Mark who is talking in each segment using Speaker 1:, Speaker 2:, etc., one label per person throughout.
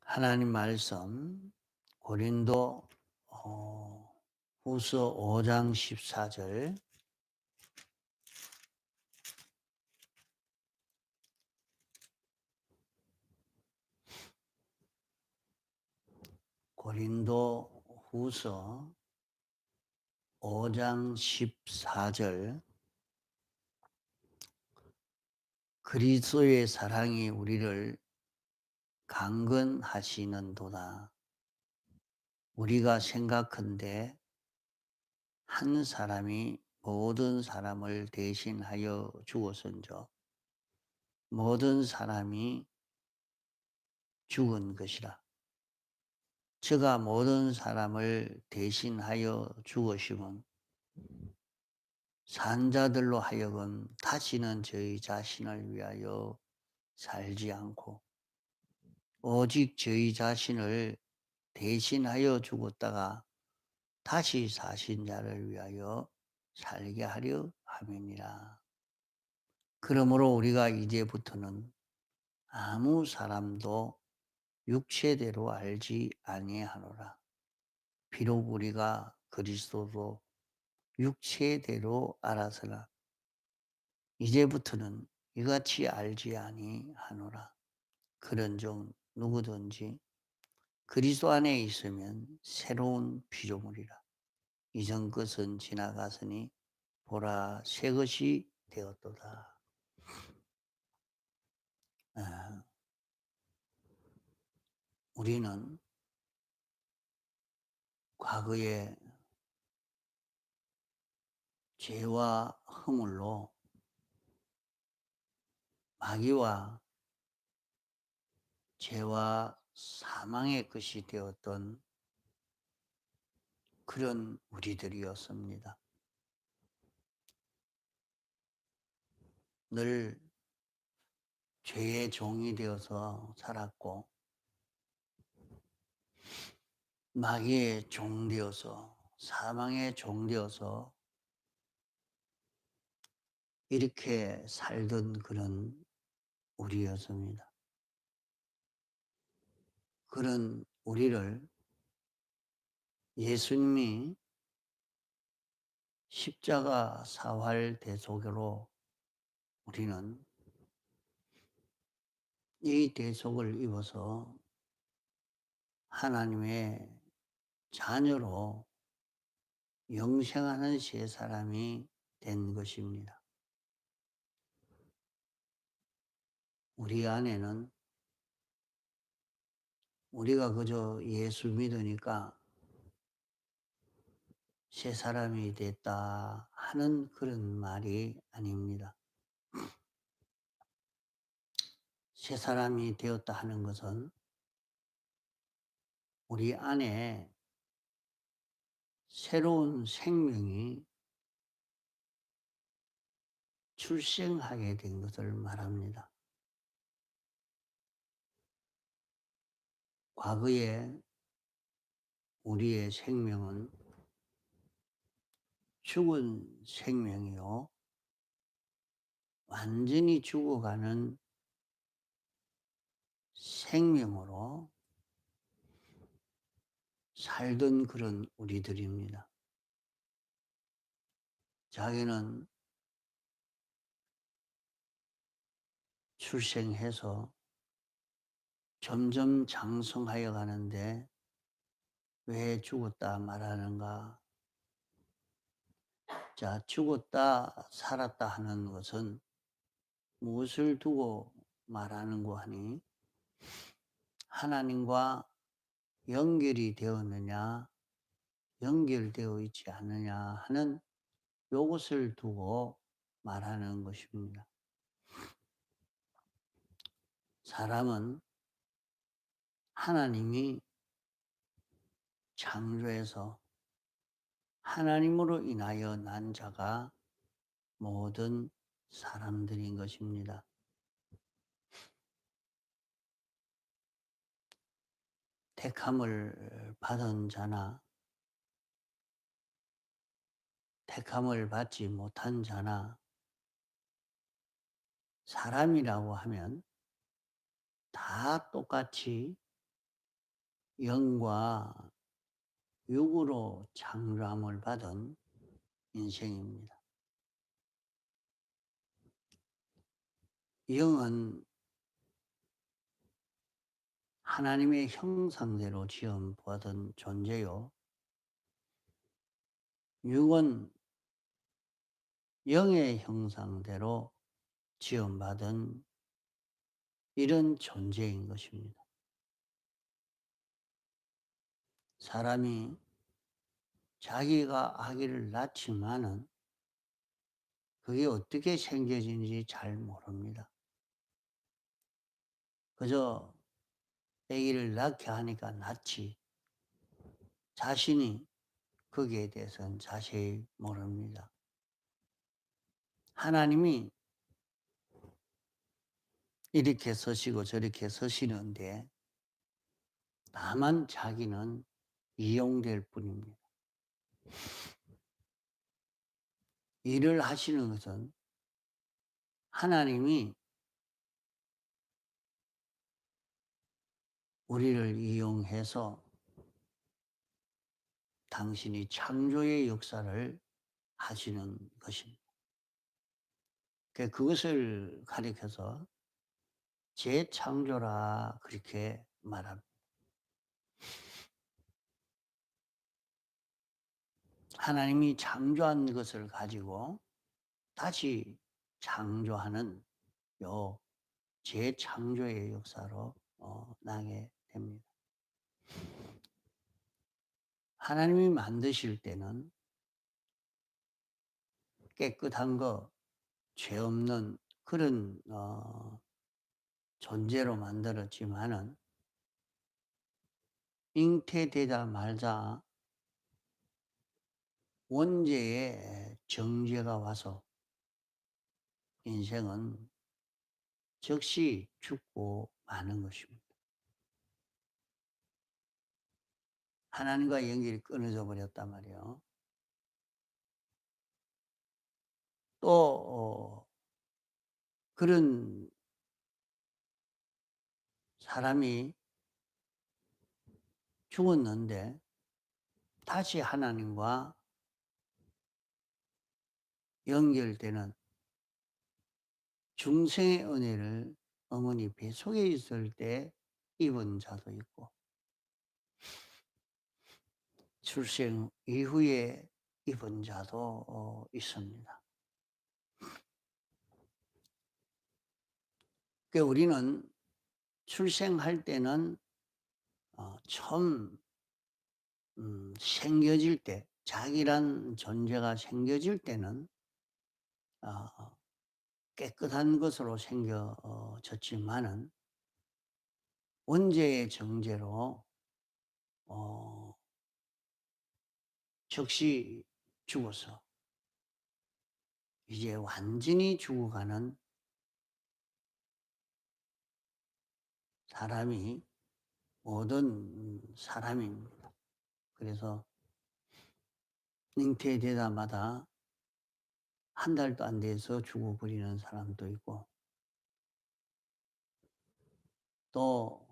Speaker 1: 하나님 말씀 고린도 후서 5장 14절. 고린도 후서 5장 14절. 그리스도의 사랑이 우리를 강건하시는도다. 우리가 생각한데 한 사람이 모든 사람을 대신하여 죽었은즉 모든 사람이 죽은 것이라. 저가 모든 사람을 대신하여 죽으심은 산자들로 하여금 다시는 저희 자신을 위하여 살지 않고 오직 저희 자신을 대신하여 죽었다가 다시 사신 자를 위하여 살게 하려 함이니라. 그러므로 우리가 이제부터는 아무 사람도 육체대로 알지 아니하노라. 비록 우리가 그리스도도 육체대로 알아서나 이제부터는 이같이 알지 아니하노라. 그런즉 누구든지 그리스도 안에 있으면 새로운 피조물이라. 이전 것은 지나갔으니 보라 새 것이 되었도다. 아, 우리는 과거의 죄와 허물로 마귀와 죄와 사망의 것이 되었던 그런 우리들이었습니다. 늘 죄의 종이 되어서 살았고 마귀의 종 되어서 사망의 종 되어서 이렇게 살던 그런 우리였습니다. 그런 우리를 예수님이 십자가 사활 대속으로 우리는 이 대속을 입어서 하나님의 자녀로 영생하는 새 사람이 된 것입니다. 우리 안에는 우리가 그저 예수 믿으니까 새 사람이 됐다 하는 그런 말이 아닙니다. 새 사람이 되었다 하는 것은 우리 안에 새로운 생명이 출생하게 된 것을 말합니다. 과거에 우리의 생명은 죽은 생명이요. 완전히 죽어가는 생명으로 살던 그런 우리들입니다. 자기는 출생해서 점점 장성하여 가는데 왜 죽었다 말하는가? 자, 죽었다 살았다 하는 것은 무엇을 두고 말하는 거 하니? 하나님과 연결이 되었느냐, 연결되어 있지 않느냐 하는 요것을 두고 말하는 것입니다. 사람은 하나님이 창조해서 하나님으로 인하여 난 자가 모든 사람들인 것입니다. 택함을 받은 자나 택함을 받지 못한 자나 사람이라고 하면 다 똑같이 영과 육으로 창조함을 받은 인생입니다. 영은 하나님의 형상대로 지음받은 존재요. 육은 영의 형상대로 지음받은 이런 존재인 것입니다. 사람이 자기가 아기를 낳지만은 그게 어떻게 생겨진지 잘 모릅니다. 그저 아기를 낳게 하니까 낳지 자신이 거기에 대해서는 자세히 모릅니다. 하나님이 이렇게 서시고 저렇게 서시는데 다만 자기는 이용될 뿐입니다. 일을 하시는 것은 하나님이 우리를 이용해서 당신이 창조의 역사를 하시는 것입니다. 그것을 가리켜서 재창조라 그렇게 말합니다. 하나님이 창조한 것을 가지고 다시 창조하는 요 재창조의 역사로 나게 됩니다. 하나님이 만드실 때는 깨끗한 거, 죄 없는 그런 존재로 만들었지만은 잉태되다 말자 원죄의 정죄가 와서 인생은 즉시 죽고 마는 것입니다. 하나님과 연결이 끊어져 버렸단 말이에요. 또 그런 사람이 죽었는데 다시 하나님과 연결되는 중생의 은혜를 어머니 뱃속에 있을 때 입은 자도 있고 출생 이후에 입은 자도 있습니다. 우리는 출생할 때는 처음 생겨질 때 자기란 존재가 생겨질 때는 깨끗한 것으로 생겨졌지만은 원죄의 정죄로 즉시 죽어서 이제 완전히 죽어가는 사람이 모든 사람입니다. 그래서 잉태되다마다 한 달도 안 돼서 죽어버리는 사람도 있고 또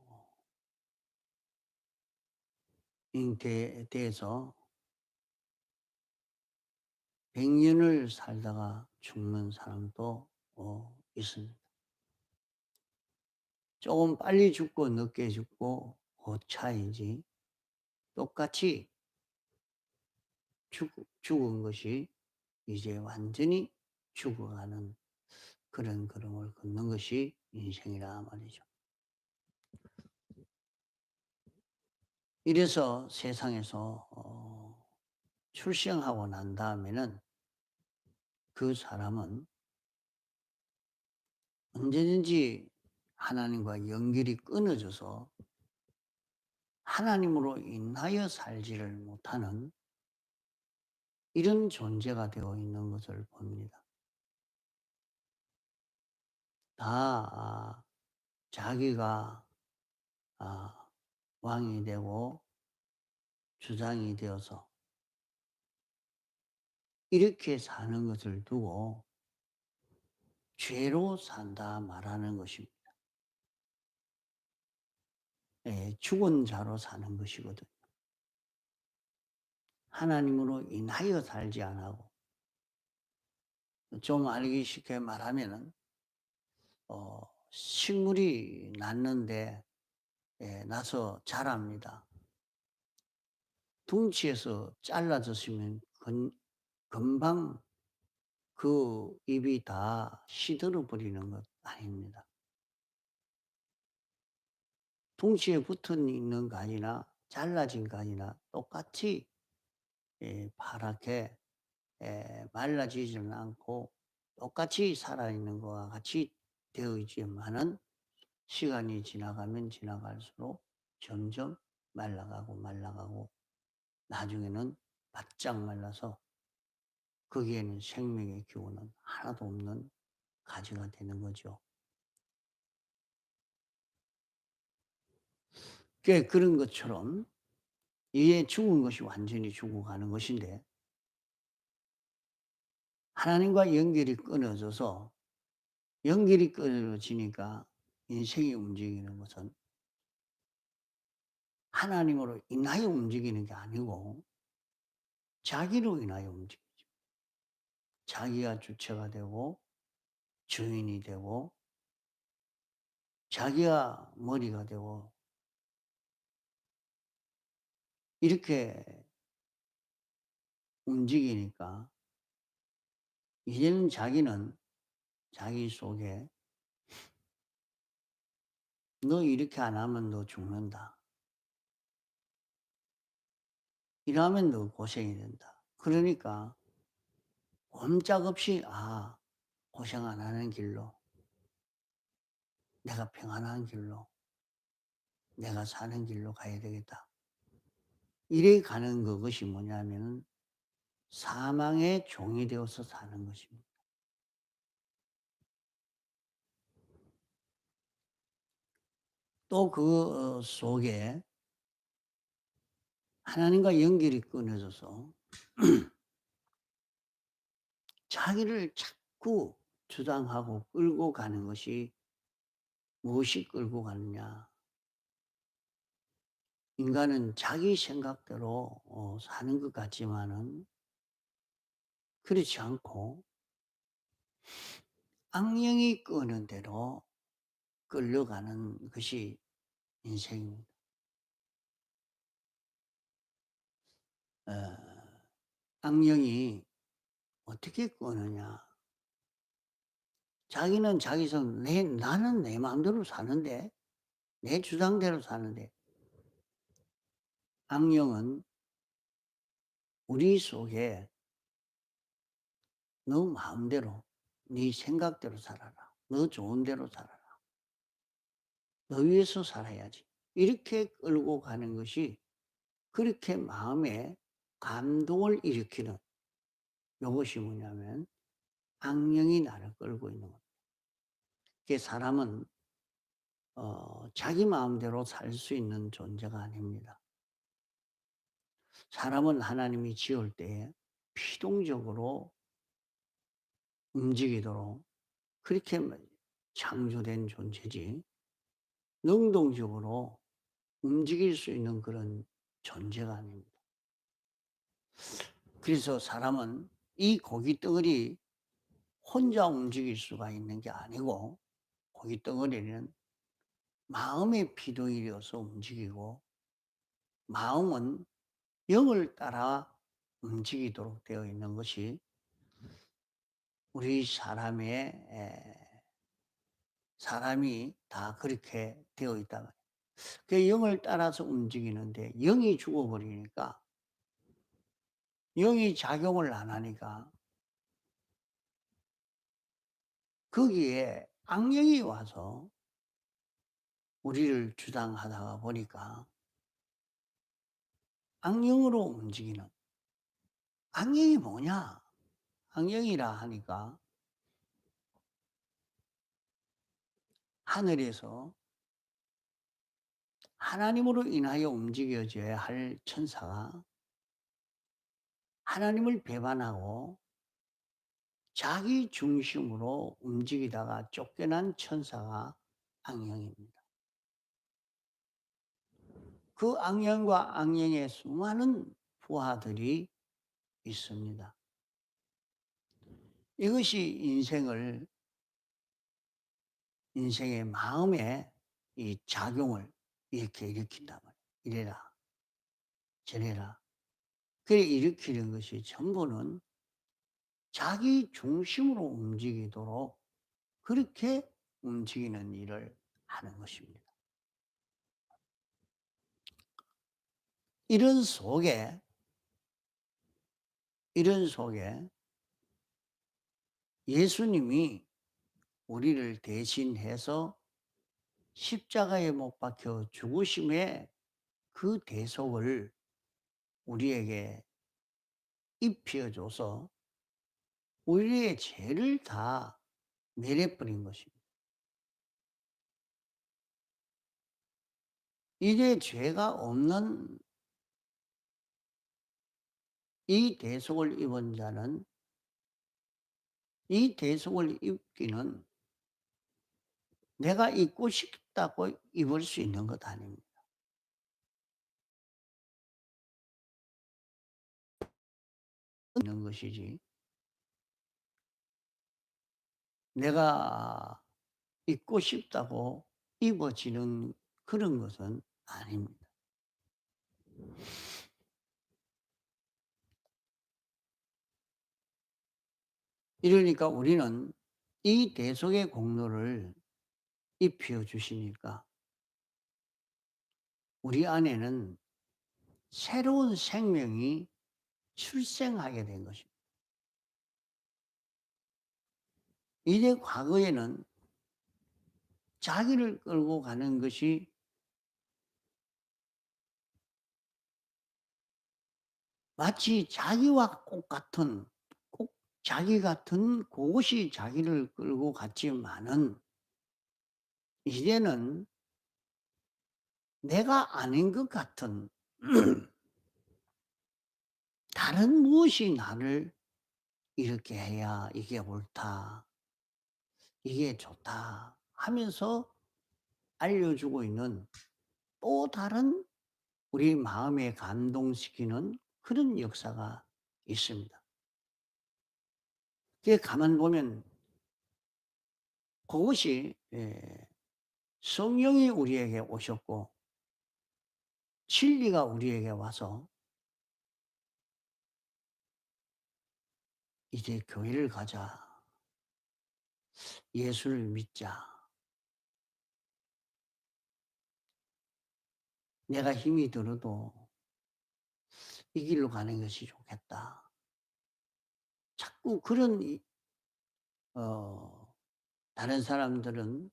Speaker 1: 잉태돼서 100년을 살다가 죽는 사람도 있습니다. 조금 빨리 죽고 늦게 죽고 그 차이지 똑같이 죽은 것이 이제 완전히 죽어가는 그런 걸음을 걷는 것이 인생이라 말이죠. 이래서 세상에서 출생하고 난 다음에는 그 사람은 언제든지 하나님과 연결이 끊어져서 하나님으로 인하여 살지를 못하는 이런 존재가 되어 있는 것을 봅니다. 다 자기가 왕이 되고 주장이 되어서 이렇게 사는 것을 두고 죄로 산다 말하는 것입니다. 죽은 자로 사는 것이거든요. 하나님으로 인하여 살지 않고, 좀 알기 쉽게 말하면은 식물이 났는데 나서 자랍니다. 둥치에서 잘라졌으면 금방 그 잎이 다 시들어 버리는 것 아닙니다. 둥치에 붙어 있는 가지나 잘라진 가지나 똑같이 파랗게 말라지지는 않고 똑같이 살아있는 것과 같이 되어 있지만은 시간이 지나가면 지나갈수록 점점 말라가고 말라가고 나중에는 바짝 말라서 거기에는 생명의 기운은 하나도 없는 가지가 되는 거죠. 그런 것처럼 이에 죽은 것이 완전히 죽어가는 것인데, 하나님과 연결이 끊어지니까 인생이 움직이는 것은 하나님으로 인하여 움직이는 게 아니고 자기로 인하여 움직이죠. 자기가 주체가 되고 주인이 되고 자기가 머리가 되고 이렇게 움직이니까 이제는 자기는 자기 속에 "너 이렇게 안 하면 너 죽는다. 이러면 너 고생이 된다." 그러니까 꼼짝없이 고생 안 하는 길로, 내가 평안한 길로, 내가 사는 길로 가야 되겠다. 이래 가는 그것이 뭐냐면은 사망의 종이 되어서 사는 것입니다. 또 그 속에 하나님과 연결이 끊어져서 자기를 자꾸 주장하고 끌고 가는 것이, 무엇이 끌고 가느냐. 인간은 자기 생각대로 사는 것 같지만은 그렇지 않고 악령이 끄는 대로 끌려가는 것이 인생입니다. 어, 악령이 어떻게 끄느냐. 자기는 자기성, 나는 내 마음대로 사는데, 내 주장대로 사는데, 악령은 우리 속에 너 마음대로, 네 생각대로 살아라. 너 좋은 대로 살아라. 너 위해서 살아야지. 이렇게 끌고 가는 것이, 그렇게 마음에 감동을 일으키는, 이것이 뭐냐면 악령이 나를 끌고 있는 겁니다. 사람은 자기 마음대로 살 수 있는 존재가 아닙니다. 사람은 하나님이 지을 때에 피동적으로 움직이도록 그렇게 창조된 존재지, 능동적으로 움직일 수 있는 그런 존재가 아닙니다. 그래서 사람은 이 고깃덩어리 혼자 움직일 수가 있는 게 아니고, 고깃덩어리는 마음의 피동이어서 움직이고, 마음은 영을 따라 움직이도록 되어 있는 것이 우리 사람이 다 그렇게 되어 있다 말이에요. 그 영을 따라서 움직이는데 영이 죽어버리니까, 영이 작용을 안 하니까 거기에 악령이 와서 우리를 주장하다가 보니까 악령으로 움직이는, 악령이 뭐냐? 악령이라 하니까 하늘에서 하나님으로 인하여 움직여져야 할 천사가 하나님을 배반하고 자기 중심으로 움직이다가 쫓겨난 천사가 악령입니다. 그 악령과 악령의 수많은 부하들이 있습니다. 이것이 인생의 마음에 이 작용을 이렇게 일으킨단 말이에요. 이래라 저래라. 그래 일으키는 것이 전부는 자기 중심으로 움직이도록 그렇게 움직이는 일을 하는 것입니다. 이런 속에 이런 속에 예수님이 우리를 대신해서 십자가에 못 박혀 죽으심의 그 대속을 우리에게 입혀 줘서 우리의 죄를 다 내려버린 것입니다. 이제 죄가 없는 이 대속을 입은 자는 이 대속을 입기는 내가 입고 싶다고 입을 수 있는 것 아닙니다. 있는 것이지 내가 입고 싶다고 입어지는 그런 것은 아닙니다. 이러니까 우리는 이 대속의 공로를 입혀 주시니까 우리 안에는 새로운 생명이 출생하게 된 것입니다. 이제 과거에는 자기를 끌고 가는 것이 마치 자기와 똑같은 꼭 자기 같은 그것이 자기를 끌고 갔지만은 이제는 내가 아닌 것 같은 다른 무엇이 나를 이렇게 해야 이게 옳다, 이게 좋다 하면서 알려주고 있는 또 다른 우리 마음에 감동시키는 그런 역사가 있습니다. 그게 가만 보면 그것이 성령이 우리에게 오셨고 진리가 우리에게 와서 이제 교회를 가자. 예수를 믿자. 내가 힘이 들어도 이 길로 가는 것이 좋겠다. 자꾸 그런 어 다른 사람들은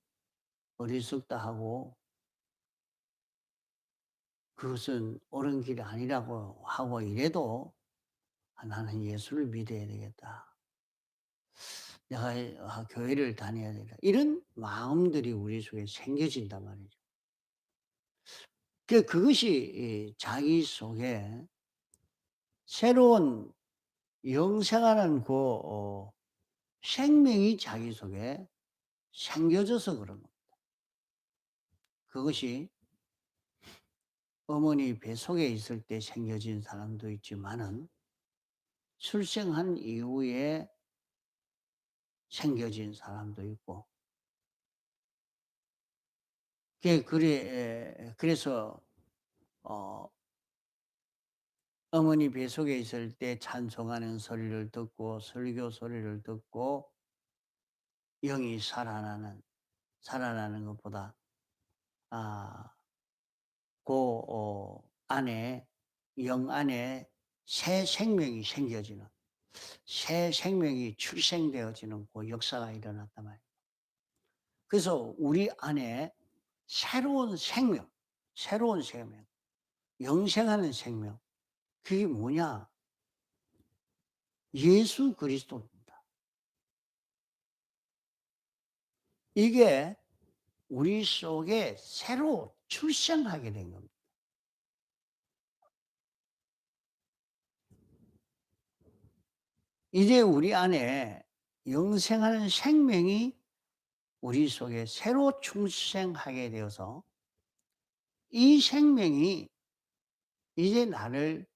Speaker 1: 어리석다 하고 그것은 옳은 길이 아니라고 하고 이래도 '아 나는 예수를 믿어야 되겠다. 내가 교회를 다녀야 되겠다.' 이런 마음들이 우리 속에 생겨진단 말이죠. 그것이 이 자기 속에 새로운 영생하는 생명이 자기 속에 생겨져서 그런 겁니다. 그것이 어머니 뱃속에 있을 때 생겨진 사람도 있지만은 출생한 이후에 생겨진 사람도 있고 그래서 어 어머니 뱃속에 있을 때 찬송하는 소리를 듣고 설교 소리를 듣고 영이 살아나는 것보다 아 안에 영 안에 새 생명이 생겨지는 새 생명이 출생되어지는 그 역사가 일어났단 말이에요. 그래서 우리 안에 새로운 생명, 영생하는 생명 그게 뭐냐? 예수 그리스도입니다. 이게 우리 속에 새로 출생하게 된 겁니다. 이제 우리 안에 영생하는 생명이 우리 속에 새로 출생하게 되어서 이 생명이 이제 나를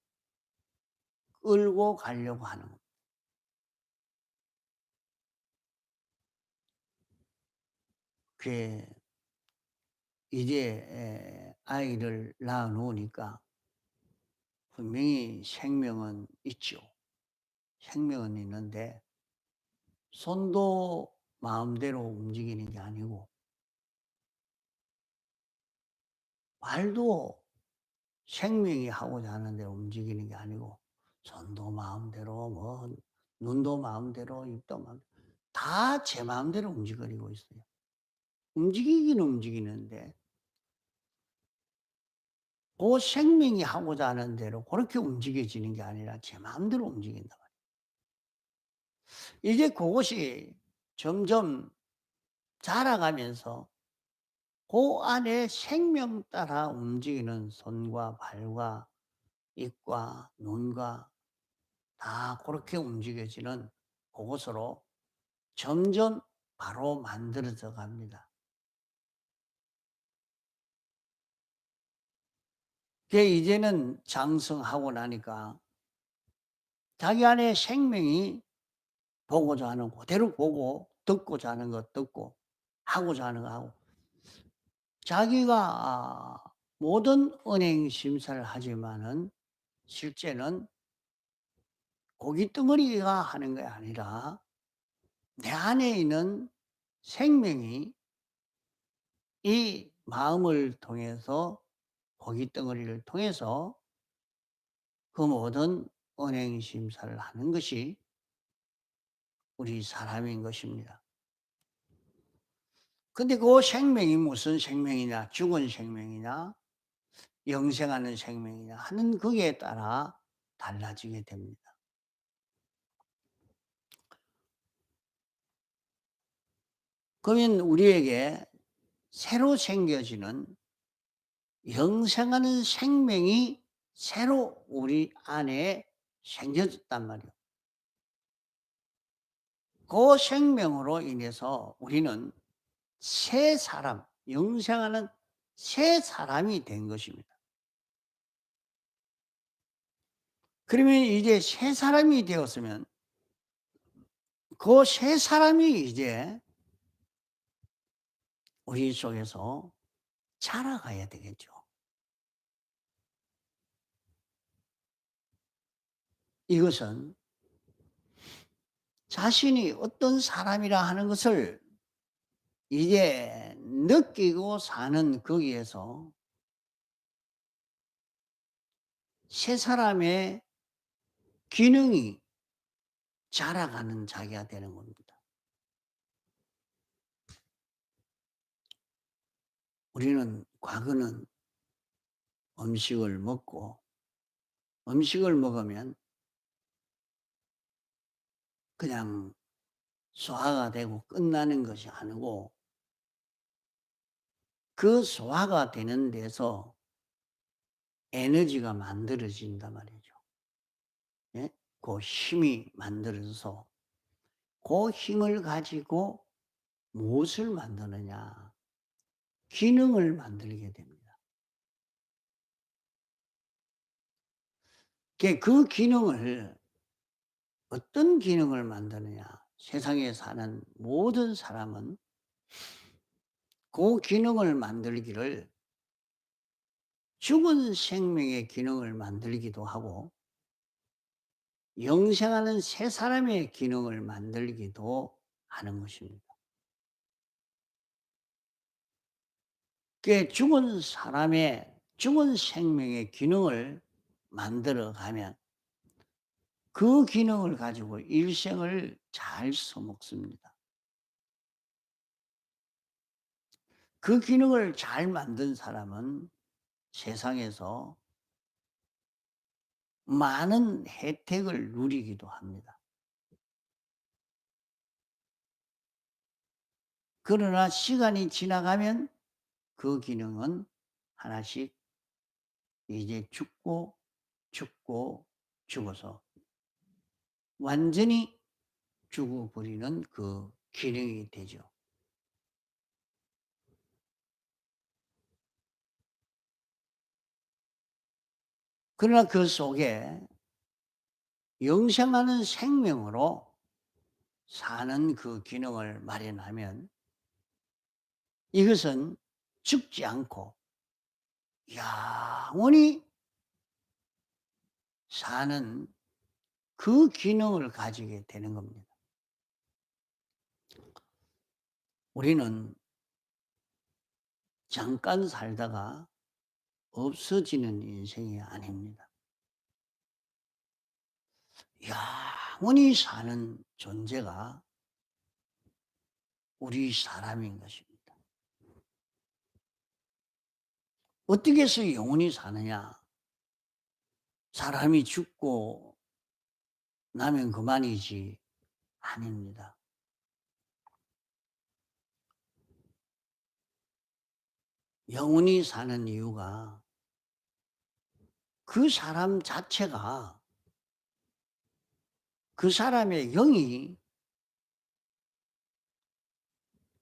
Speaker 1: 끌고 가려고 하는 겁니다. 그게 이제 아이를 낳아 놓으니까 분명히 생명은 있죠. 생명은 있는데 손도 마음대로 움직이는 게 아니고 발도 생명이 하고자 하는 대로 움직이는 게 아니고 손도 마음대로 뭐 눈도 마음대로 입도 마음대로 다 제 마음대로 움직이고 있어요. 움직이기는 움직이는데 그 생명이 하고자 하는 대로 그렇게 움직여지는 게 아니라 제 마음대로 움직인단 말이에요. 이제 그것이 점점 자라가면서 그 안에 생명 따라 움직이는 손과 발과 입과 눈과 다 그렇게 움직여지는 그것으로 점점 바로 만들어져 갑니다. 그게 이제는 장성하고 나니까 자기 안에 생명이 보고자 하는 그대로 보고 듣고자 하는 것 듣고 하고자 하는 거 하고 자기가 모든 은행 심사를 하지만은 실제는 고깃덩어리가 하는 게 아니라 내 안에 있는 생명이 이 마음을 통해서 고깃덩어리를 통해서 그 모든 은행 심사를 하는 것이 우리 사람인 것입니다. 근데 그 생명이 무슨 생명이냐, 죽은 생명이냐, 영생하는 생명이냐 하는 거기에 따라 달라지게 됩니다. 그러면 우리에게 새로 생겨지는 영생하는 생명이 새로 우리 안에 생겨졌단 말이에요. 그 생명으로 인해서 우리는 새 사람, 영생하는 새 사람이 된 것입니다. 그러면 이제 새 사람이 되었으면 그 새 사람이 이제 우리 속에서 자라가야 되겠죠. 이것은 자신이 어떤 사람이라 하는 것을 이제 느끼고 사는 거기에서 새 사람의 기능이 자라가는 자기가 되는 겁니다. 우리는 과거는 음식을 먹고 음식을 먹으면 그냥 소화가 되고 끝나는 것이 아니고 그 소화가 되는 데서 에너지가 만들어진단 말이죠. 예? 그 힘이 만들어져서 그 힘을 가지고 무엇을 만드느냐? 기능을 만들게 됩니다. 그 기능을 어떤 기능을 만드느냐? 세상에 사는 모든 사람은 그 기능을 만들기를 죽은 생명의 기능을 만들기도 하고 영생하는 새 사람의 기능을 만들기도 하는 것입니다. 죽은 사람의 죽은 생명의 기능을 만들어 가면 그 기능을 가지고 일생을 잘 써먹습니다. 그 기능을 잘 만든 사람은 세상에서 많은 혜택을 누리기도 합니다. 그러나 시간이 지나가면 그 기능은 하나씩 이제 죽고 죽고 죽어서 완전히 죽어버리는 그 기능이 되죠. 그러나 그 속에 영생하는 생명으로 사는 그 기능을 마련하면 이것은 죽지 않고 영원히 사는 그 기능을 가지게 되는 겁니다. 우리는 잠깐 살다가 없어지는 인생이 아닙니다. 영원히 사는 존재가 우리 사람인 것입니다. 어떻게 해서 영원히 사느냐? 사람이 죽고 나면 그만이지 아닙니다. 영원히 사는 이유가 그 사람 자체가 그 사람의 영이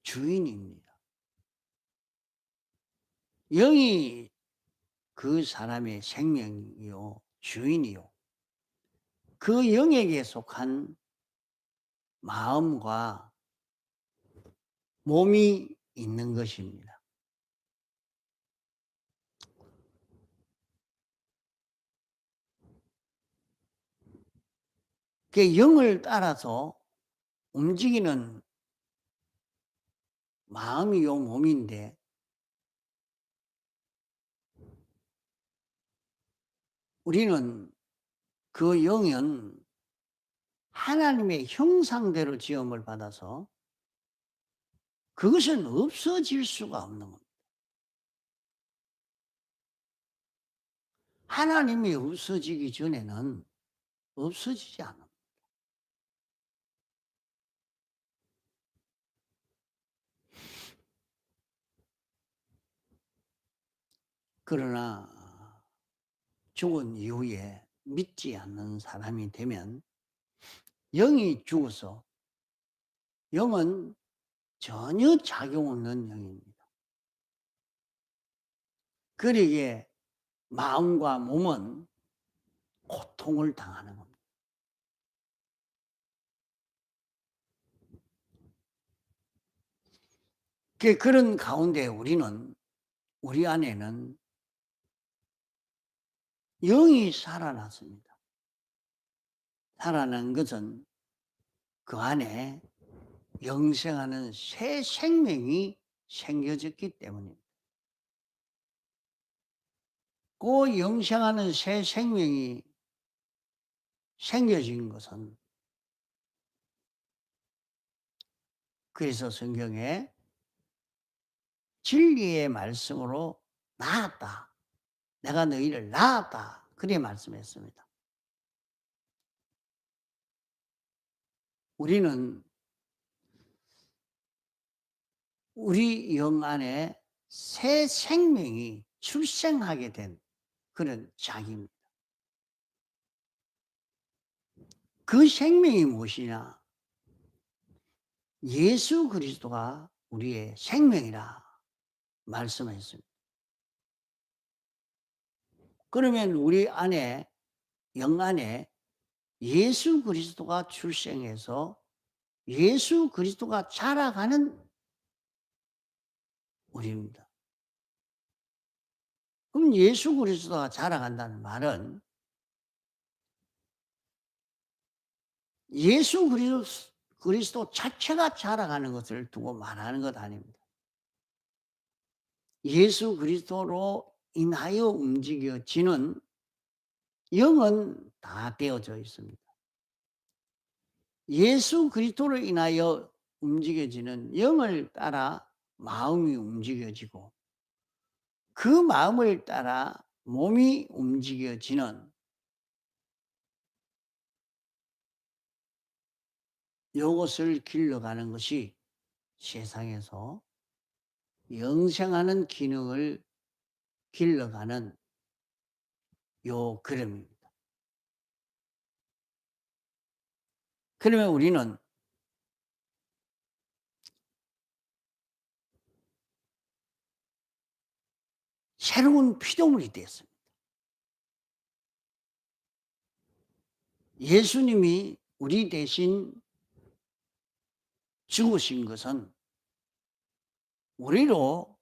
Speaker 1: 주인입니다. 영이 그 사람의 생명이요, 주인이요. 그 영에게 속한 마음과 몸이 있는 것입니다. 그 영을 따라서 움직이는 마음이요, 몸인데 우리는 그 영은 하나님의 형상대로 지음을 받아서 그것은 없어질 수가 없는 겁니다. 하나님이 없어지기 전에는 없어지지 않아. 그러나 죽은 이후에 믿지 않는 사람이 되면 영이 죽어서 영은 전혀 작용 없는 영입니다. 그러기에 마음과 몸은 고통을 당하는 겁니다. 그런 가운데 우리 안에는 영이 살아났습니다. 살아난 것은 그 안에 영생하는 새 생명이 생겨졌기 때문입니다. 그 영생하는 새 생명이 생겨진 것은 그래서 성경에 진리의 말씀으로 낳았다. 내가 너희를 낳았다. 그렇게 말씀했습니다. 우리는 우리 영 안에 새 생명이 출생하게 된 그런 자기입니다. 그 생명이 무엇이냐? 예수 그리스도가 우리의 생명이라 말씀했습니다. 그러면 우리 안에 영 안에 예수 그리스도가 출생해서 예수 그리스도가 자라가는 우리입니다. 그럼 예수 그리스도가 자라간다는 말은 예수 그리스도 자체가 자라가는 것을 두고 말하는 것 아닙니다. 예수 그리스도로 인하여 움직여지는 영은 다 되어져 있습니다. 예수 그리스도로 인하여 움직여지는 영을 따라 마음이 움직여지고 그 마음을 따라 몸이 움직여지는 요것을 길러가는 것이 세상에서 영생하는 기능을 길러가는 요 그림입니다. 그러면 우리는 새로운 피조물이 되었습니다. 예수님이 우리 대신 죽으신 것은 우리로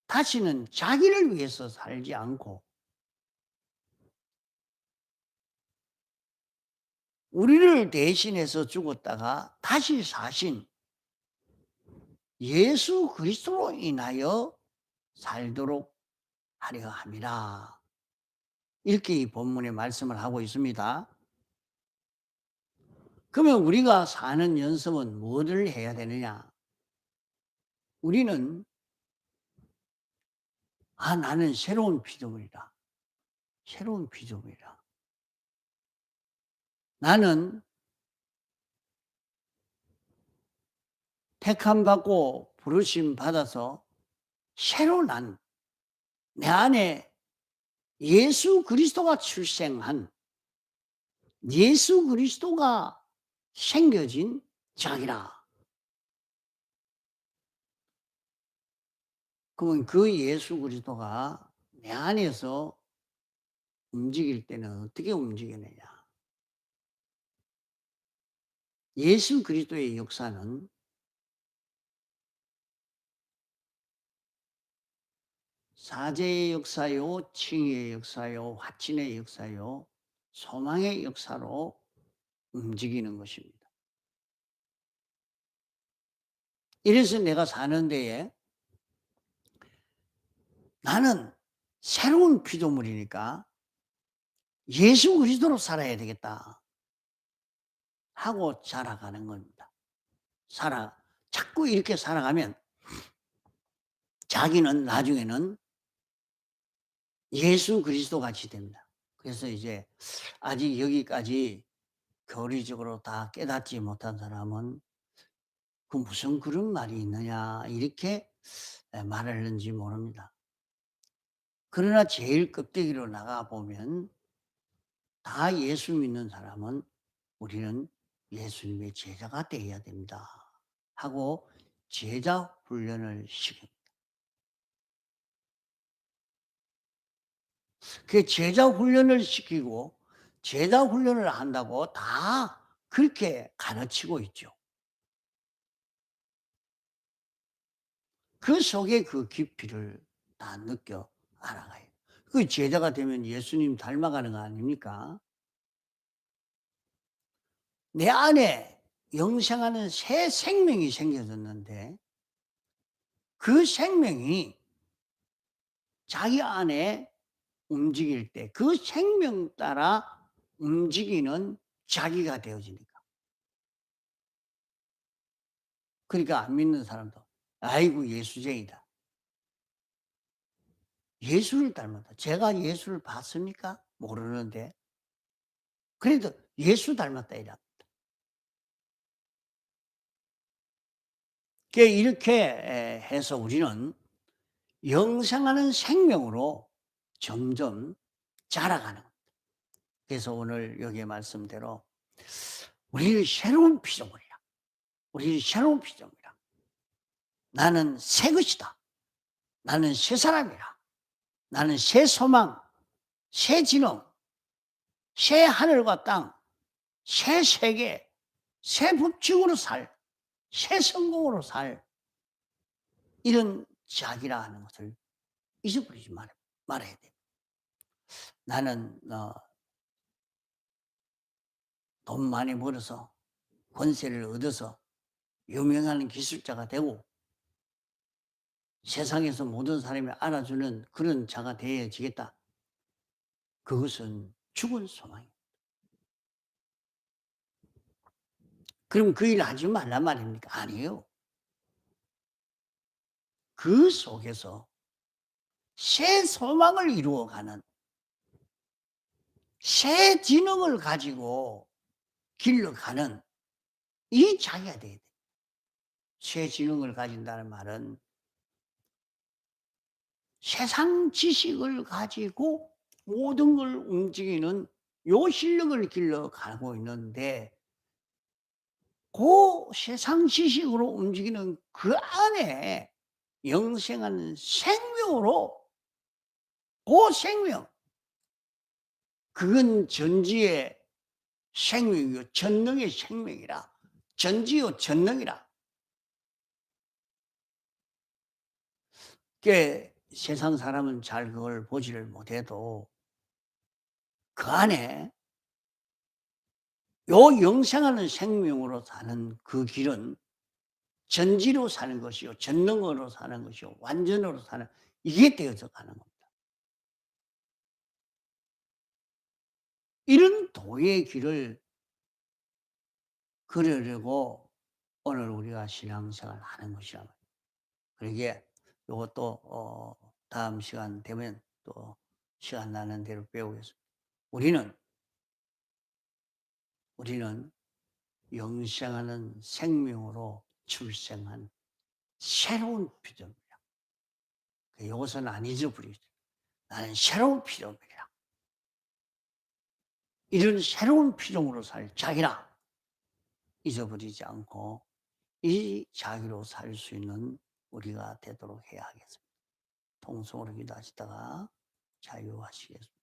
Speaker 1: 다시는 자기를 위해서 살지 않고 우리를 대신해서 죽었다가 다시 사신 예수 그리스도로 인하여 살도록 하려 함이라. 이렇게 이 본문에 말씀을 하고 있습니다. 그러면 우리가 사는 연습은 뭐를 해야 되느냐? 우리는 나는 새로운 피조물이다. 새로운 피조물이다. 나는 택함 받고 부르심 받아서 새로 난 내 안에 예수 그리스도가 출생한 예수 그리스도가 생겨진 자기라. 그러면 그 예수 그리스도가 내 안에서 움직일 때는 어떻게 움직이느냐? 예수 그리스도의 역사는 사제의 역사요, 칭의의 역사요, 화친의 역사요, 소망의 역사로 움직이는 것입니다. 이래서 내가 사는 데에 나는 새로운 피조물이니까 예수 그리스도로 살아야 되겠다 하고 자라가는 겁니다. 자꾸 이렇게 살아가면 자기는 나중에는 예수 그리스도 같이 됩니다. 그래서 이제 아직 여기까지 교리적으로 다 깨닫지 못한 사람은 그 무슨 그런 말이 있느냐 이렇게 말을 하는지 모릅니다. 그러나 제일 껍데기로 나가 보면 다 예수 믿는 사람은 우리는 예수님의 제자가 되어야 됩니다 하고 제자 훈련을 시킵니다. 그 제자 훈련을 시키고 제자 훈련을 한다고 다 그렇게 가르치고 있죠. 그 속에 그 깊이를 다 느껴 알아가요. 그 제자가 되면 예수님 닮아가는 거 아닙니까? 내 안에 영생하는 새 생명이 생겨졌는데 그 생명이 자기 안에 움직일 때 그 생명 따라 움직이는 자기가 되어지니까. 그러니까 안 믿는 사람도 아이고 예수쟁이다. 예수를 닮았다. 제가 예수를 봤습니까? 모르는데. 그래도 예수 닮았다 이라. 이렇게 해서 우리는 영생하는 생명으로 점점 자라가는 겁니다. 그래서 오늘 여기 말씀대로 우리는 새로운 피조물이야. 우리는 새로운 피조물이야. 나는 새 것이다. 나는 새 사람이라. 나는 새 소망, 새 진영, 새 하늘과 땅, 새 세계, 새 법칙으로 새 성공으로 이런 자기라 하는 것을 잊어버리지 말아야 돼. 나는 돈 많이 벌어서 권세를 얻어서 유명한 기술자가 되고 세상에서 모든 사람이 알아주는 그런 자가 되어지겠다. 그것은 죽은 소망이에요. 그럼 그 일 하지 말란 말입니까? 아니에요. 그 속에서 새 소망을 이루어가는 새 지능을 가지고 길러가는 이 자기가 돼야 돼. 새 지능을 가진다는 말은 세상 지식을 가지고 모든 걸 움직이는 요 실력을 길러가고 있는데 그 세상 지식으로 움직이는 그 안에 영생하는 생명으로 그 생명 그건 전지에 생명이요 전능의 생명이라. 전지요 전능이라. 그게 세상 사람은 잘 그걸 보지를 못해도 그 안에 요 영생하는 생명으로 사는 그 길은 전지로 사는 것이요 전능으로 사는 것이요 완전으로 사는 이게 되어서 가는 겁니다. 이런 도의 길을 걸으려고 오늘 우리가 신앙생활을 하는 것이란 말이에요. 그러기에 요것도 다음 시간 되면 또 시간 나는 대로 배우겠습니다. 우리는, 우리는 영생하는 생명으로 출생한 새로운 피조물이야. 요것은 안 잊어버리죠. 나는 새로운 피조물이야. 이런 새로운 피조물로 살 자기라 잊어버리지 않고 이 자기로 살 수 있는 우리가 되도록 해야 하겠습니다. 통성으로 기도하시다가 자유하시겠습니다.